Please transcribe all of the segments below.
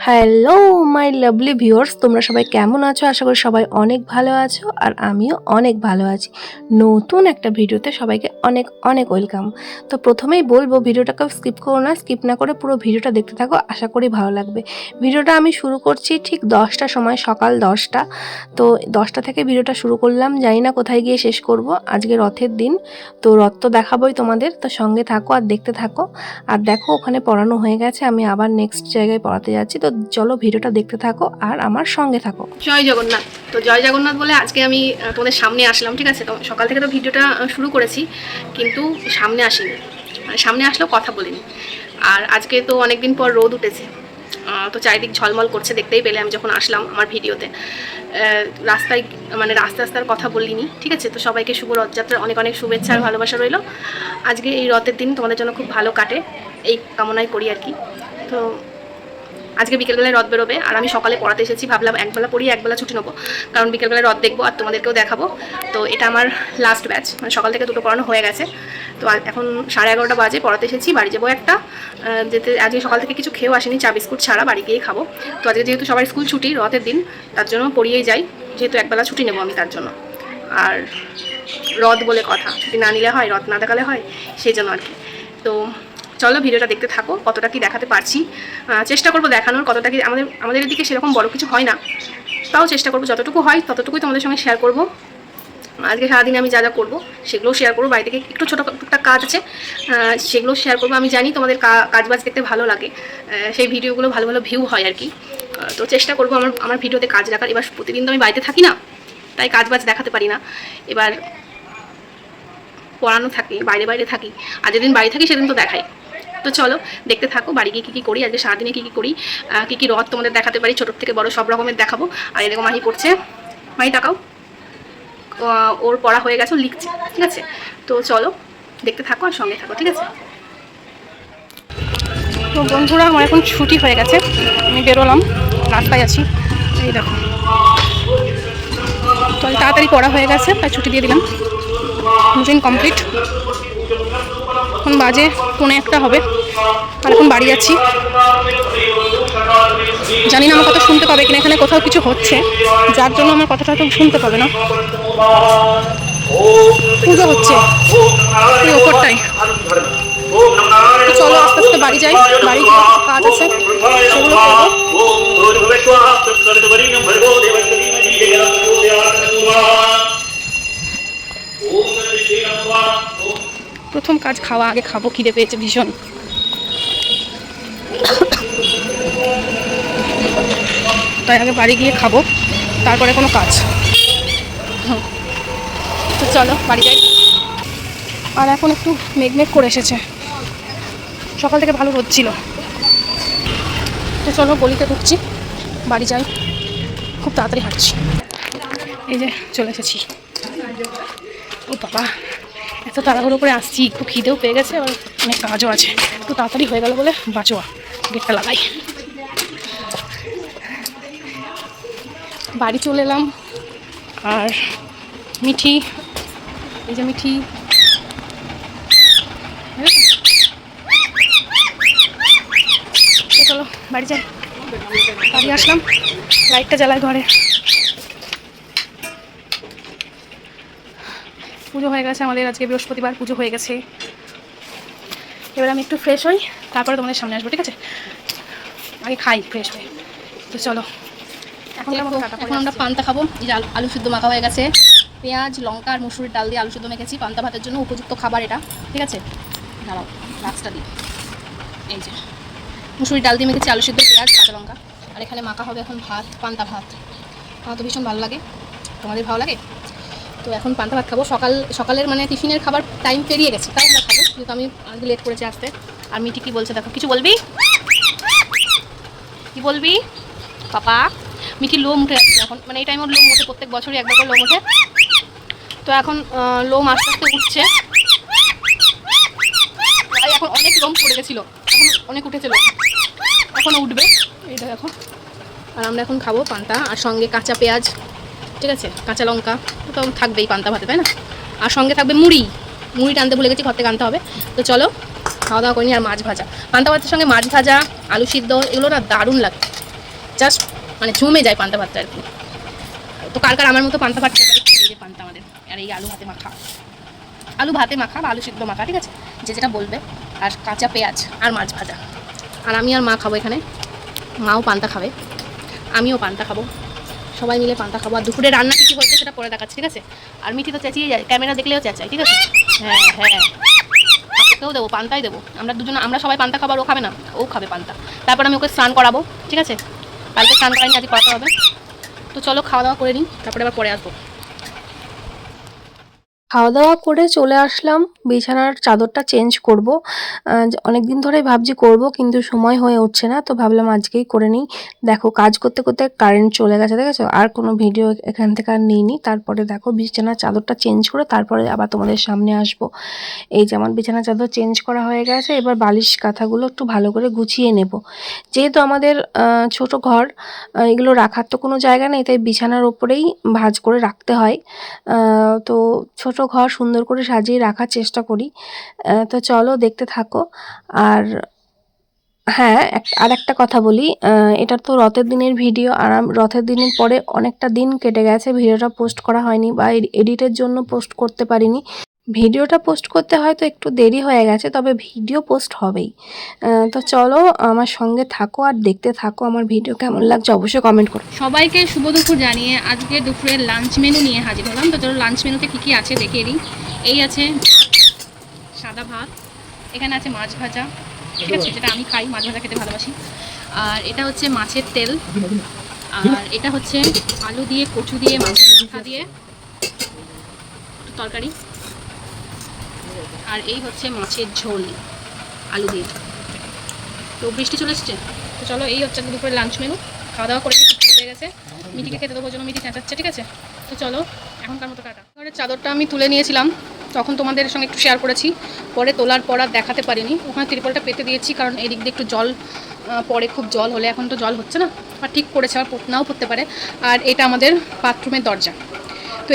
Hello my lovely viewers, তোমরা সবাই কেমন আছো? আশা করি সবাই অনেক ভালো আছো আর আমিও অনেক ভালো আছি। নতুন একটা ভিডিওতে সবাইকে অনেক অনেক ওয়েলকাম। তো প্রথমেই বলবো ভিডিওটাকে স্কিপ করো না, স্কিপ না করে পুরো ভিডিওটা দেখতে থাকো, আশা করি ভালো লাগবে। ভিডিওটা আমি শুরু করছি ঠিক 10টার সময়, সকাল 10টা। তো 10টা থেকে ভিডিওটা শুরু করলাম, জানি না কোথায় গিয়ে শেষ করব। আজকে রথের দিন, তো রথ তো দেখাবোই তোমাদের, তো সঙ্গে থাকো আর দেখতে থাকো। আর দেখো ওখানে পড়ানো হয়ে গেছে, আমি আবার নেক্সট জায়গায় পড়াতে যাচ্ছি। তো চলো ভিডিওটা দেখতে থাকো আর আমার সঙ্গে থাকো। জয় জগন্নাথ। তো জয় জগন্নাথ বলে আজকে আমি তোমাদের সামনে আসলাম, ঠিক আছে? তো সকাল থেকে তো ভিডিওটা শুরু করেছি, কিন্তু সামনে আসিনি, মানে সামনে আসলেও কথা বলিনি। আর আজকে তো অনেকদিন পর রোদ উঠেছে, তো চারিদিক ঝলমল করছে, দেখতেই পেলে আমি যখন আসলাম আমার ভিডিওতে। রাস্তায় মানে রাস্তা রাস্তার কথা বলিনি, ঠিক আছে? তো সবাইকে শুভ রথযাত্রার অনেক অনেক শুভেচ্ছা আর ভালোবাসা রইল। আজকে এই রথের দিন তোমাদের জন্য খুব ভালো কাটে, এই কামনাই করি আর কি। তো আজকে বিকেলবেলায় রথ বেরোবে আর আমি সকালে পড়াতে এসেছি, ভাবলাম একবেলা পড়ি একবেলা ছুটি নেবো, কারণ বিকেলবেলায় রথ দেখবো আর তোমাদেরকেও দেখাবো। তো এটা আমার লাস্ট ব্যাচ, মানে সকাল থেকে দুটো পড়ানো হয়ে গেছে। তো এখন 11:30 বাজে, পড়াতে এসেছি, বাড়ি যাবো একটা। যেতে আজকে সকাল থেকে কিছু খেয়েও আসিনি, চা বিস্কুট ছাড়া, বাড়ি গিয়েই খাবো। তো আজকে যেহেতু সবার স্কুল ছুটি রথের দিন, তার জন্য পড়িয়েই যাই, যেহেতু একবেলা ছুটি নেবো আমি তার জন্য। আর রথ বলে কথা, ছুটি না নিলে হয়, রথ না দেখালে হয়, সেই জন্য আর কি। তো চলো ভিডিওটা দেখতে থাকো, কতটা কি দেখাতে পারছি চেষ্টা করবো দেখানোর। কতটা কি আমাদের এদিকে সেরকম বড় কিছু হয় না, তাও চেষ্টা করবো, যতটুকু হয় ততটুকুই তোমাদের সঙ্গে শেয়ার করবো। আজকে সারাদিনে আমি যা যা করবো সেগুলোও শেয়ার করবো, বাড়ি থেকে একটু ছোটো টুকটাক কাজ আছে, সেগুলো শেয়ার করবো। আমি জানি তোমাদের কাজ বাজ দেখতে ভালো লাগে, সেই ভিডিওগুলো ভালো ভালো ভিউ হয় আর কি। তো চেষ্টা করবো আমার ভিডিওতে কাজ রাখার। এবার প্রতিদিন তো আমি বাড়িতে থাকি না, তাই কাজ বাজ দেখাতে পারি না। এবার পড়ানো থাকে, বাইরে বাইরে থাকি, আর যেদিন বাড়ি থাকি সেদিন তো দেখাই। তো চলো দেখতে থাকো বাড়ি গিয়ে কী কী করি, আজকে সারাদিনে কী কী করি, কী কী রথ তোমাদের দেখাতে পারি, ছোটোর থেকে বড় সব রকমের দেখাবো। আর এরকম মাহি পড়ছে, মাহি তাকাও, ওর পড়া হয়ে গেছে, লিখছে, ঠিক আছে? তো চলো দেখতে থাকো আর সঙ্গে থাকো, ঠিক আছে? তো বন্ধুরা, আমার এখন ছুটি হয়ে গেছে, আমি বেরোলাম, রাস্তায় আছি, এই দেখো। তো তাড়াতাড়ি পড়া হয়ে গেছে, তাই ছুটি দিয়ে দিলাম, রুটিন কমপ্লিট। এখন বাজে 1:45 হবে, আর এখন বাড়ি যাচ্ছি। জানি না আমার কথা শুনতে পাবে কিনা, এখানে কোথাও কিছু হচ্ছে যার জন্য আমার কথাটা তো শুনতে পাবে না। পুজো হচ্ছে এই ওপরটাই। চলো আস্তে আস্তে বাড়ি যাই, বাড়ি গিয়ে কাজ আছে সেগুলো করবো। প্রথম কাজ খাওয়া, আগে খাবো, খিদে পেয়েছে ভীষণ। তাই আগে বাড়ি গিয়ে খাবো, তারপরে কোনো কাজ। তো চলো বাড়ি যাই। আর এখন একটু মেঘমেঘ করে এসেছে, সকাল থেকে ভালো রোদ ছিল। তো চলো গলিতে ঢুকছি, বাড়ি যাই, খুব তাড়াতাড়ি হাঁটছি। এই যে চলে এসেছি। ও বাবা, এত তাড়াহুড়ো করে আসছি, খুব খিদেও পেয়ে গেছে, আর অনেক কাজও আছে। একটু তাড়াতাড়ি হয়ে গেল বলে বাঁচোয়া, গেটটা লাগাই। বাড়ি চলে এলাম। আর মিঠি, এই যে মিঠি, চলো বাড়ি যাই। বাড়ি আসলাম, লাইটটা জ্বালাই ঘরে। পুজো হয়ে গেছে আমাদের, আজকে বৃহস্পতিবার, পুজো হয়ে গেছে। এবার আমি একটু ফ্রেশ হই, তারপরে তোমাদের সামনে আসবো, ঠিক আছে? আগে খাই ফ্রেশ হয়ে। তো চলো এখন আমরা পান্তা খাবো। এই যে আলু সিদ্ধ মাখা হয়ে গেছে, পেঁয়াজ লঙ্কা আর মুসুরির ডাল দিয়ে আলু সিদ্ধ মেখেছি। পান্তা ভাতের জন্য উপযুক্ত খাবার এটা, ঠিক আছে? দাঁড়াও লাক্সটা দিই। এই যে মুসুরির ডাল দিয়ে মেখেছি, আলু সিদ্ধ, পেঁয়াজ, কাঁচা লঙ্কা। আর এখানে মাখা হবে এখন ভাত, পান্তা ভাত। আমার তো ভীষণ ভালো লাগে, তোমাদের ভালো লাগে? তো এখন পান্তা ভাত খাবো। সকালের মানে টিফিনের খাবার টাইম পেরিয়ে গেছে, তাই আমরা খাবো, যেহেতু আমি আজকে লেট করেছি আসতে। আর মিঠি কি বলছে দেখো, কিছু বলবি? কি বলবি পাপা? মিঠি লোম উঠে যাচ্ছে এখন, মানে এই টাইমে লোম ওঠে, প্রত্যেক বছরই একবার করে লোম ওঠে। তো এখন লোম আস্তে আস্তে উঠছে, এখন অনেক লোম পড়ে গেছিলো, এখন অনেক উঠেছে লোম, এখনও উঠবে। এইটা দেখো। আর আমরা এখন খাবো পান্তা, আর সঙ্গে কাঁচা পেঁয়াজ, ঠিক আছে, কাঁচা লঙ্কা তো থাকবেই পান্তা ভাতে, তাই না? আর সঙ্গে থাকবে মুড়ি টানতে ভুলে গেছি, ঘর থেকে আনতে হবে। তো চলো খাওয়া দাওয়া করিনি। আর মাছ ভাজা, পান্তা ভাতের সঙ্গে মাছ ভাজা, আলু সিদ্ধ, এগুলো না দারুণ লাগে, জাস্ট মানে জমে যায় পান্তা ভাতটা আর কি। তো কার কার আমার মতো পান্তা ভাত খেতে পারে, এই যে পান্তা আমাদের, আর এই আলু ভাতে মাখা বা আলু সিদ্ধ মাখা, ঠিক আছে, যে যেটা বলবে, আর কাঁচা পেঁয়াজ আর মাছ ভাজা। আর আমি আর মা খাবো এখানে, মাও পান্তা খাবে, আমিও পান্তা খাবো, সবাই মিলে পান্তা খাবো। আর দুপুরে রান্না কী হয়েছে সেটা পরে দেখাচ্ছি, ঠিক আছে। আর মিঠি তো চেঁচিয়ে যায়, ক্যামেরা দেখলেও চেঁচাই, ঠিক আছে। হ্যাঁ হ্যাঁ, ওকেও দেবো, পান্তাই দেবো, আমরা সবাই পান্তা খাবার, ও খাবে না, ও খাবে পান্তা। তারপর আমি ওকে স্নান করাবো, ঠিক আছে, কালকে স্নান করাইনি, আজকে করাতে হবে। তো চলো খাওয়া দাওয়া করে নিই, তারপরে আবার পরে আসবো। খাওয়া দাওয়া করে চলে আসলাম, বিছানার চাদরটা চেঞ্জ করব। অনেক দিন ধরেই ভাবছি করব, কিন্তু সময় হয়ে উঠছে না, তো ভাবলাম আজকেই করে নিই। দেখো কাজ করতে করতে কারেন্ট চলে গেছে, দেখেছো, আর কোনো ভিডিও এখান থেকে আর নিইনি। তারপরে দেখো বিছানার চাদরটা চেঞ্জ করে তারপরে আবার তোমাদের সামনে আসব। এই যে আমার বিছানার চাদর চেঞ্জ করা হয়ে গেছে, এবার বালিশ কাঁথাগুলো একটু ভালো করে গুছিয়ে নেব। যেহেতু আমাদের ছোট ঘর, এগুলো রাখার তো কোনো জায়গা নেই, তাই বিছানার ওপরেই ভাঁজ করে রাখতে হয়। তো ছোট ঘর সুন্দর করে সাজিয়ে রাখার চেষ্টা করি। তো চলো দেখতে থাকো। আর হ্যাঁ, আর একটা কথা বলি, এটা তো রথের দিনের ভিডিও, আর রথের দিনের পরে অনেকটা দিন কেটে গেছে, ভিডিওটা পোস্ট করা হয়নি বা এডিটের জন্য পোস্ট করতে পারিনি। ভিডিওটা পোস্ট করতে হয়তো একটু দেরি হয়ে গেছে, তবে ভিডিও পোস্ট হবেই। তো চলো আমার সঙ্গে থাকো আর দেখতে থাকো, আমার ভিডিও কেমন লাগছে অবশ্যই কমেন্ট করো। সবাইকে শুভ দুপুর জানিয়ে আজকে দুপুরের লাঞ্চ মেনু নিয়ে হাজির হলাম। তো চলো লাঞ্চ মেনুতে কী কী আছে দেখিয়ে দিই। এই আছে সাদা ভাত, এখানে আছে মাছ ভাজা, ঠিক আছে, যেটা আমি খাই, মাছ ভাজা খেতে ভালোবাসি। আর এটা হচ্ছে মাছের তেল, আর এটা হচ্ছে আলু দিয়ে, কচু দিয়ে, মাছের মাথা দিয়ে তরকারি, আর এই হচ্ছে মাছের ঝোল আলু দিয়ে। তো বৃষ্টি চলে এসছে, তো চলো এই হচ্ছে দুপুরে লাঞ্চ মেনু। খাওয়া দাওয়া করে হয়ে গেছে, মিটিকে খেতে দেবো জন্য মিটি চেঁচাচ্ছে, ঠিক আছে। তো চলো এখনকার মতো টাটা। ঘরের চাদরটা আমি তুলে নিয়েছিলাম, তখন তোমাদের সঙ্গে একটু শেয়ার করেছি, পরে তোলার পর আর দেখাতে পারিনি। ওখানে ত্রিপলটা পেতে দিয়েছি, কারণ এই দিক দিয়ে একটু জল পরে, খুব জল হলে, এখন তো জল হচ্ছে না, আর ঠিক করেছে, আর নাও পড়তে পারে। আর এটা আমাদের বাথরুমের দরজা। তো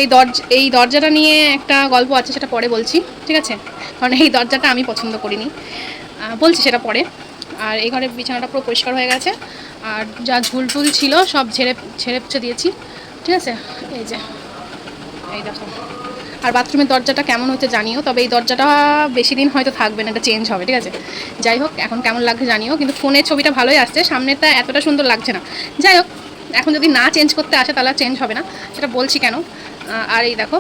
এই দরজাটা নিয়ে একটা গল্প আছে, সেটা পরে বলছি, ঠিক আছে, কারণ এই দরজাটা আমি পছন্দ করিনি, বলছি সেটা পরে। আর এই ঘরের বিছানাটা পুরো পরিষ্কার হয়ে গেছে, আর যা ঝুলটুল ছিল সব ঝেড়ে দিয়েছি, ঠিক আছে। এই যে এই দেখো। আর বাথরুমের দরজাটা কেমন হচ্ছে জানিও, তবে এই দরজাটা বেশি দিন হয়তো থাকবে না, এটা চেঞ্জ হবে, ঠিক আছে। যাই হোক, এখন কেমন লাগছে জানিও, কিন্তু ফোনের ছবিটা ভালোই আসছে, সামনেরটা এতটা সুন্দর লাগছে না। যাই হোক, এখন যদি না চেঞ্জ করতে আসে তাহলে চেঞ্জ হবে না, সেটা বলছি কেন। আর এই দেখো,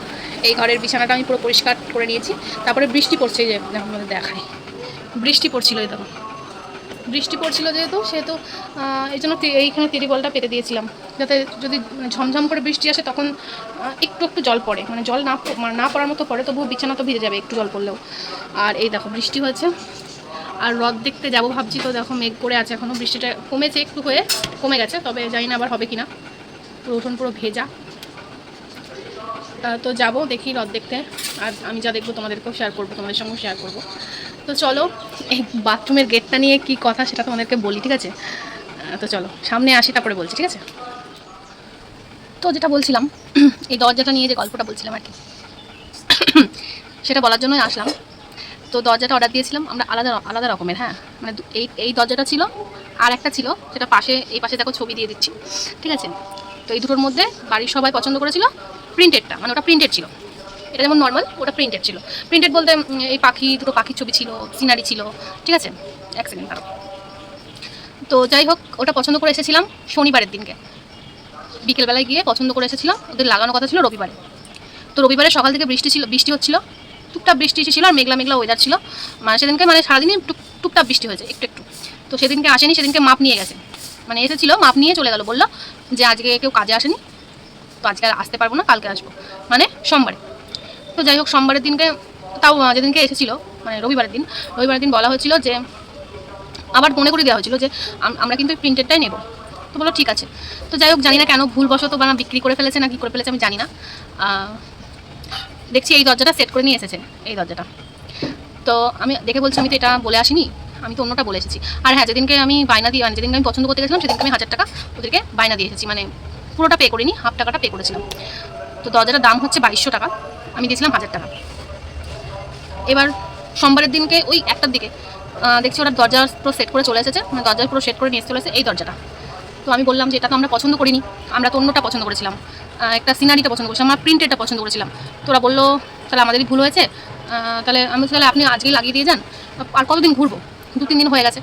এই ঘরের বিছানাটা আমি পুরো পরিষ্কার করে নিয়েছি। তারপরে বৃষ্টি পড়ছে, যে আমাদের দেখাই, বৃষ্টি পড়ছিল, এই দেখো বৃষ্টি পড়ছিল যেহেতু, সেহেতু এই জন্য এইখানে তিরিবলটা পেতে দিয়েছিলাম, যাতে যদি ঝমঝম করে বৃষ্টি আসে তখন একটু একটু জল পড়ে, মানে জল না পড়ার মতো পড়ে, তবুও বিছানা তো ভিজে যাবে একটু জল পড়লেও। আর এই দেখো বৃষ্টি হয়েছে, আর রথ দেখতে যাবো ভাবছি, তো দেখো মেঘ করে আছে, এখনও বৃষ্টিটা কমেছে, একটু হয়ে কমে গেছে, তবে জানি না আবার হবে কি না, পুরো উঠোন পুরো ভেজা। তো যাবো দেখি রথ দেখতে, আর আমি যা দেখবো তোমাদেরকেও শেয়ার করবো, তোমাদের সঙ্গেও শেয়ার করবো। তো চলো এই বাথরুমের গেটটা নিয়ে কি কথা সেটা তোমাদেরকে বলি, ঠিক আছে। তো চলো সামনে আসি, তারপরে বলছি, ঠিক আছে। তো যেটা বলছিলাম, এই দরজাটা নিয়ে যে গল্পটা বলছিলাম আর কি, সেটা বলার জন্যই আসলাম। তো দরজাটা অর্ডার দিয়েছিলাম আমরা আলাদা আলাদা রকমের, হ্যাঁ, মানে এই দরজাটা ছিল, আর একটা ছিল সেটা এই পাশে দেখো ছবি দিয়ে দিচ্ছি, ঠিক আছে। তো এই দুটোর মধ্যে বাড়ির সবাই পছন্দ করেছিল প্রিন্টেডটা, মানে ওটা প্রিন্টেড ছিল, এটা যেমন নর্মাল, ওটা প্রিন্টেড ছিল। প্রিন্টেড বলতে এই দুটো পাখির ছবি ছিল, সিনারি ছিল, ঠিক আছে। এক সেকেন্ড দাঁড়াও। তো যাই হোক, ওটা পছন্দ করে এসেছিলাম শনিবারের দিনকে, বিকেলবেলায় গিয়ে পছন্দ করে এসেছিলাম, ওদের লাগানো কথা ছিল রবিবারে। তো রবিবারে সকাল থেকে বৃষ্টি হচ্ছিল, টুকটাপ বৃষ্টি ছিল, আর মেঘলা মেঘলা ওয়েদার ছিল, মানে সেদিনকে মানে সারাদিনই টুকটাপ বৃষ্টি হয়েছে একটু একটু। তো সেদিনকে আসেনি, সেদিনকে মাপ নিয়ে গেছে, মানে এসেছিলো মাপ নিয়ে চলে গেল, বললো যে আজকে কেউ কাজে আসেনি, তো আজকে আসতে পারবো না, কালকে আসবো, মানে সোমবারে। তো যাই হোক, সোমবারের দিনকে, তাও যেদিনকে এসেছিলো মানে রবিবারের দিন বলা হয়েছিল যে, আবার মনে করে দেওয়া হয়েছিল যে আমরা কিন্তু প্রিন্টেডটাই নেব। তো বলো ঠিক আছে। তো যাই হোক, জানি না কেন ভুলবশত বা বিক্রি করে ফেলেছে না কি করে ফেলেছে আমি জানি না। দেখছি এই দরজাটা সেট করে নিয়ে এসেছে, এই দরজাটা। তো আমি দেখে বলছি, আমি তো এটা বলে আসিনি, আমি তো অন্যটা বলে এসেছি। আর হ্যাঁ, যেদিনকে আমি বায়না দিয়ে, যেদিনকে আমি পছন্দ করতে গেছিলাম, সেদিনকে আমি 1000 টাকা ওদেরকে বায়না দিয়ে এসেছি, মানে পুরোটা পে করিনি, হাফ টাকাটা পে করেছিলাম। তো দরজাটার দাম হচ্ছে 2200 টাকা, আমি দিয়েছিলাম 1000 টাকা। এবার সোমবারের দিনকে ওই 1টার দিকে দেখছি ওরা দরজা পুরো সেট করে চলে এসেছে, মানে দরজা পুরো সেট করে নিয়ে চলে এসেছে এই দরজাটা। তো আমি বললাম যে এটা তো আমরা পছন্দ করিনি, আমরা তো অন্যটা পছন্দ করেছিলাম, একটা সিনারিটা পছন্দ করেছিলাম, আমরা প্রিন্টেডটা পছন্দ করেছিলাম। তো ওরা বললো তাহলে আমাদেরই ভুল হয়েছে, তাহলে আমি তাহলে আপনি আজকেই লাগিয়ে দিয়ে যান, আর কতদিন ঘুরবো, 2-3 দিন হয়ে গেছে।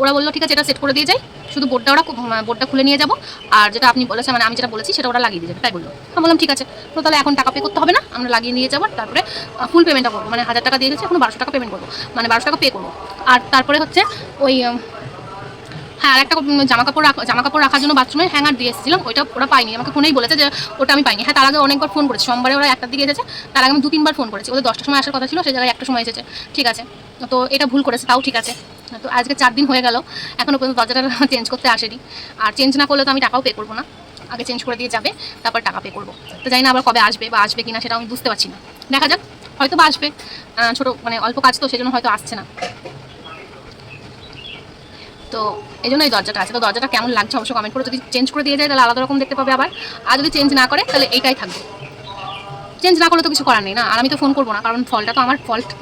ওরা বললো ঠিক আছে এটা সেট করে দিয়ে যাই, শুধু বোর্ডটা খুলে নিয়ে যাবো, আর যেটা আপনি বলেছেন মানে আমি যেটা বলেছি সেটা ওরা লাগিয়ে দিয়ে যাবে, তাই বললো। আমি বললাম ঠিক আছে, তো তাহলে এখন টাকা পে করতে হবে না, আমরা লাগিয়ে নিয়ে যাবো, তারপরে ফুল পেমেন্টটা করবো, মানে 1000 টাকা দিয়ে গেছে, এখন 1200 টাকা পেমেন্ট করবো, মানে 1200 টাকা পে করবো। আর তারপরে হচ্ছে ওই হ্যাঁ, আর একটা জামা কাপড় রাখার জন্য বাথরুমে হ্যাঙ্গার দিয়ে এসেছিলাম, ওইটা ওরা পাইনি, আমাকে ফোনেই বলেছে যে ওটা আমি পাইনি। হ্যাঁ, তার আগে অনেকবার ফোন করেছি, সোমবারে ওরা 1টার দিকে এসেছে, তার আগে আমি 2-3 বার ফোন করেছি, ওদের 10টার সময় আসার কথা ছিল, সেই জায়গায় 1টার সময় এসেছে, ঠিক আছে। তো এটা ভুল করেছে, তাও ঠিক আছে। তো আজকে 4 দিন হয়ে গেল, এখনও পর্যন্ত দরজাটা চেঞ্জ করতে আসেনি, আর চেঞ্জ না করলে তো আমি টাকাও পে করবো না, আগে চেঞ্জ করে দিয়ে যাবে, তারপর টাকা পে করবো। তো জানি না আবার কবে আসবে বা আসবে কিনা সেটা আমি বুঝতে পারছি না, দেখা যাক, হয়তো বা আসবে, ছোটো মানে অল্প কাজ তো সেই জন্য হয়তো আসছে না। তো এই জন্য এই দরজাটা আছে। তো দরজাটা কেমন লাগছে অবশ্যই কমেন্ট করে, যদি চেঞ্জ করে দিয়ে যায় তাহলে আলাদা রকম দেখতে পাবে আবার, আর যদি চেঞ্জ না করে তাহলে এইটাই থাকবে। চেঞ্জ না করলে তো কিছু করার নেই না, আর আমি তো ফোন করবো না, কারণ ফল্ট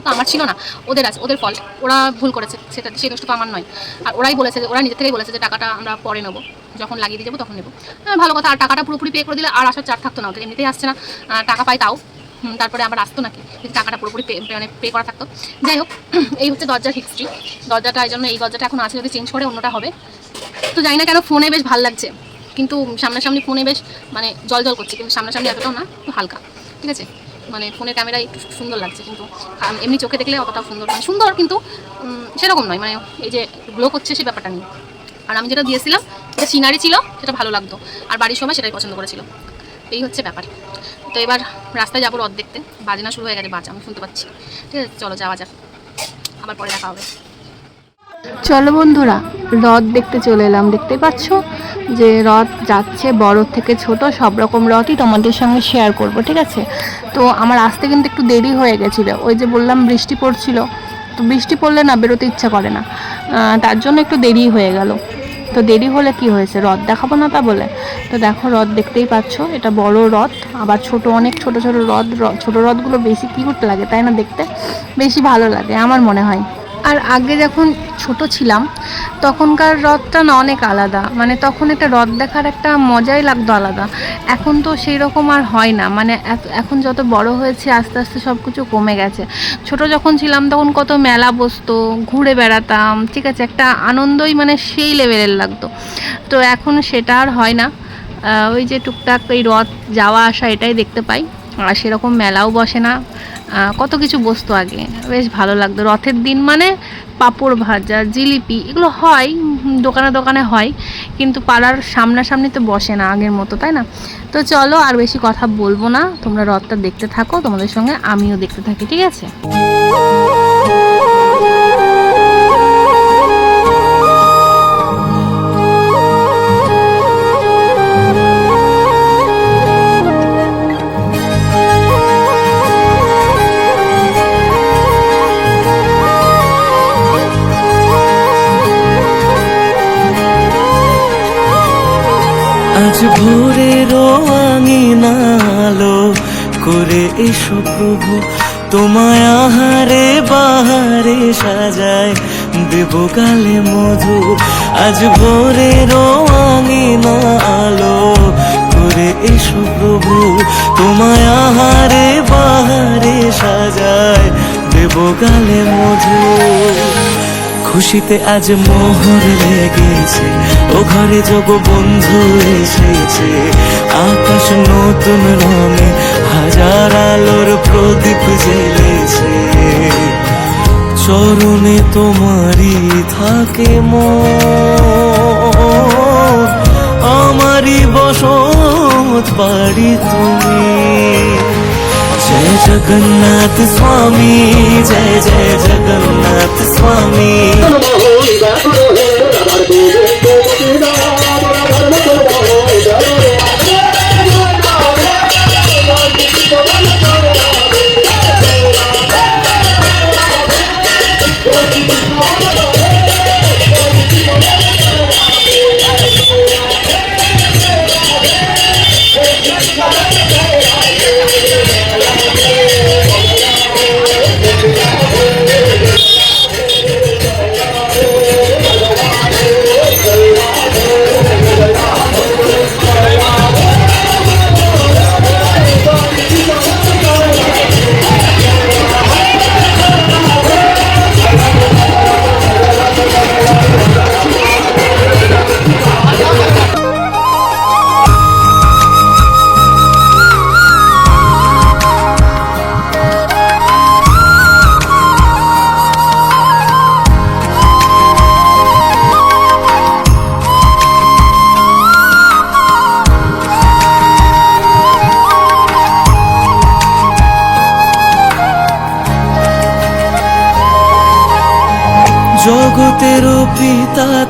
তো আমার ছিল না, ওদের আছে, ওদের ফল্ট, ওরা ভুল করেছে, সেই দোষটা তো আমার নয়। আর ওরাই বলেছে, ওরা নিজে থেকেই বলেছে যে টাকাটা আমরা পরে নেবো, যখন লাগিয়ে দিয়ে যাবো তখন নেবো। ভালো কথা, আর টাকাটা পুরোপুরি পে করে দিলে আর আসার চার থাকতো না, ওদের এমনিতেই আসছে না, টাকা পাই তাও, তারপরে আবার আসতো নাকি, যদি টাকাটা পুরোপুরি মানে পে করা থাকতো। যাই হোক, এই হচ্ছে দরজার হিস্ট্রি। দরজাটা এই জন্য, এই দরজাটা এখন আছে, যদি চেঞ্জ করে অন্যটা হবে। তো জানি না কেন ফোনে বেশ ভালো লাগছে, কিন্তু সামনাসামনি ফোনে বেশ মানে জল করছে, কিন্তু সামনাসামনি এতটাও না, একটু হালকা, ঠিক আছে। মানে ফোনের ক্যামেরায় একটু সুন্দর লাগছে, কিন্তু এমনি চোখে দেখলে অতটাও সুন্দর, মানে সুন্দর কিন্তু সেরকম নয়, মানে এই যে গ্লো করছে সেই ব্যাপারটা নেই। আর আমি যেটা দিয়েছিলাম যেটা সিনারি ছিল সেটা ভালো লাগতো, আর বাড়ির সবাই সেটাই পছন্দ করেছিল, এই হচ্ছে ব্যাপার। তো এবার রাস্তায় যাবো রথ দেখতে, বাজনা শুরু হয়ে গেছে, বাজা আমি শুনতে পাচ্ছি, ঠিক আছে, চলো যাওয়া যাক, আবার পরে দেখা হবে। চলো বন্ধুরা, রথ দেখতে চলে এলাম। দেখতে পাচ্ছ যে রথ যাচ্ছে, বড় থেকে ছোট সব রকম রথই তোমাদের সঙ্গে শেয়ার করব, ঠিক আছে। তো আমার আসতে কিন্তু একটু দেরি হয়ে গেছিলো, ওই যে বললাম বৃষ্টি পড়ছিল, তো বৃষ্টি পড়লে না বেরোতে ইচ্ছা করে না, তার জন্য একটু দেরি হয়ে গেল। তো দেরি হলে কি হয়েছে, রথ দেখাবো না তা বলে? তো দেখো রথ দেখতেই পাচ্ছ, এটা বড় রথ, আবার ছোট অনেক ছোট ছোট রথ, ছোট রথগুলো বেশি কিউট লাগে তাই না, দেখতে বেশি ভালো লাগে আমার মনে হয়। আর আগে যখন ছোট ছিলাম তখনকার রথটা না অনেক আলাদা, মানে তখন একটা রথ দেখার একটা মজাই লাগতো আলাদা। এখন তো সেই রকম আর হয় না, মানে এখন যত বড় হয়েছে আস্তে আস্তে সব কিছু কমে গেছে। ছোট যখন ছিলাম তখন কত মেলা বসতো, ঘুরে বেড়াতাম, ঠিক আছে, একটা আনন্দই মানে সেই লেভেলের লাগতো। তো এখন সেটা আর হয় না, ওই যে টুকটাক এই রথ যাওয়া আসা এটাই দেখতে পাই, আর সেরকম মেলাও বসে না। কত কিছু বসতো আগে, বেশ ভালো লাগতো। রথের দিন মানে পাঁপড় ভাজা, জিলিপি এগুলো হয়, দোকানে দোকানে হয়, কিন্তু পাড়ার সামনাসামনি তো বসে না আগের মতো, তাই না? তো চলো আর বেশি কথা বলবো না, তোমরা রথটা দেখতে থাকো, তোমাদের সঙ্গে আমিও দেখতে থাকি, ঠিক আছে। আজ ভোরের আঙিনা আলো করে এসো প্রভু, তোমায় আহারে বাহারে সাজায় দেব গালে মধু। আজ ভোরের আঙিনা আলো করে এসো প্রভু, তোমায় আহারে বাহারে সাজায় দেব গালে মধু। খুশিতে আজ মোহর লেগেছে, ও ঘরে যোগ বন্ধু এসেছে, আকাশ নতুন রঙে হাজার আলোর প্রদীপ জ্বেলেছে। চরণে তোমারই থাকে মন, আমারই বসত বাড়ি তুমি। जय जगन्नाथ स्वामी, जय जय जगन्नाथ स्वामी।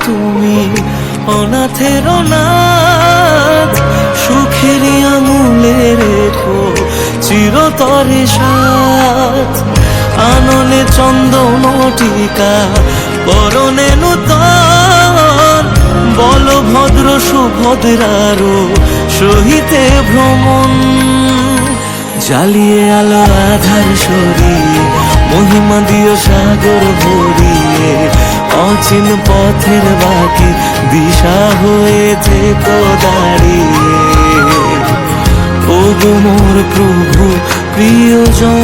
তুমি অনাথের অনাথ, সুখেরই আমূলে রেখো চিরতরে সাথ। আননে চন্দন টিকা পরনে নূতন, বলভদ্র সুভদ্রারও সহিতে ভ্রমণ। জ্বালিয়ে আলো আধার সরিয়ে, মহিমা দিও সাগর ভরিয়ে, অচিন পথের বাকি দিশা হয়ে থেকো দাঁড়িয়ে। ও গো মোর প্রভু প্রিয়জন,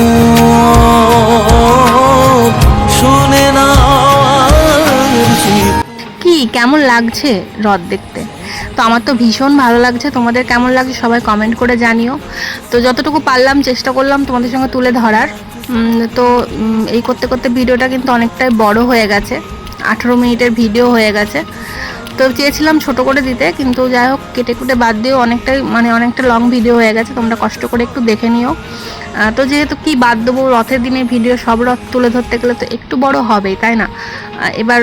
শুনে নাও আরজি। কি কেমন লাগছে হ্রদ দেখতে? তো আমার তো ভীষণ ভালো লাগছে, তোমাদের কেমন লাগছে সবাই কমেন্ট করে জানিও। তো যতটুকু পারলাম চেষ্টা করলাম তোমাদের সঙ্গে তুলে ধরার। তো এই করতে করতে ভিডিওটা কিন্তু অনেকটাই বড় হয়ে গেছে, 18 মিনিটের ভিডিও হয়ে গেছে। তো চেয়েছিলাম ছোট করে দিতে, কিন্তু যাই হোক কেটে কুটে বাদ দিয়েও অনেকটা লং ভিডিও হয়ে গেছে, তোমরা কষ্ট করে একটু দেখে নিও। তো যেহেতু কি বাদ দেবো, রথের দিনের ভিডিও সব রথ তুলে ধরতে গেলে তো একটু বড় হবেই, তাই না? এবার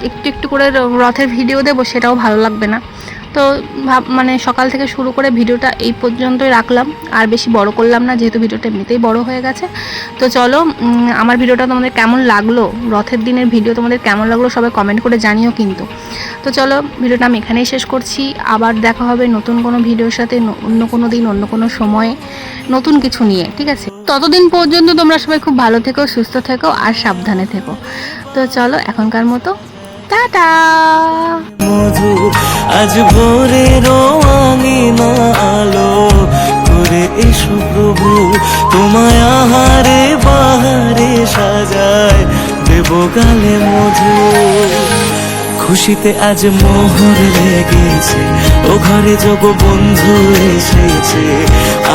একটু একটু করে রথের ভিডিও দেবো, সেটাও ভালো লাগবে না। তো সকাল থেকে শুরু করে ভিডিওটা এই পর্যন্তই রাখলাম, আর বেশি বড় করলাম না, যেহেতু ভিডিওটা এমনিতেই বড় হয়ে গেছে। তো চলো, আমার ভিডিওটা তোমাদের কেমন লাগলো, রথের দিনের ভিডিও তোমাদের কেমন লাগলো সবাই কমেন্ট করে জানিও কিন্তু। তো চলো, ভিডিওটা আমি এখানেই শেষ করছি। আবার দেখা হবে নতুন কোনো ভিডিওর সাথে, অন্য কোনো দিন, অন্য কোনো সময়ে, নতুন কিছু নিয়ে, ঠিক আছে? ততদিন পর্যন্ত তোমরা সবাই খুব ভালো থেকো, সুস্থ থেকো আর সাবধানে থেকো। তো চলো এখনকার মতো টাটা। মধু আজ ভোরের আঙিনা আলো করে এসো প্রভু, তোমায় আহারে বাহারে সাজায় দেব গালে মধু। খুশিতে আজ মোহর লেগেছে, ও ঘরে যোগ বন্ধু এসেছে,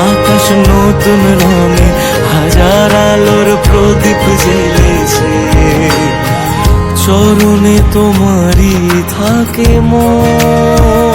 আকাশ নতুন রঙে হাজার আলোর প্রদীপ জ্বেলেছে। চরণে তোমারই থাকে মন।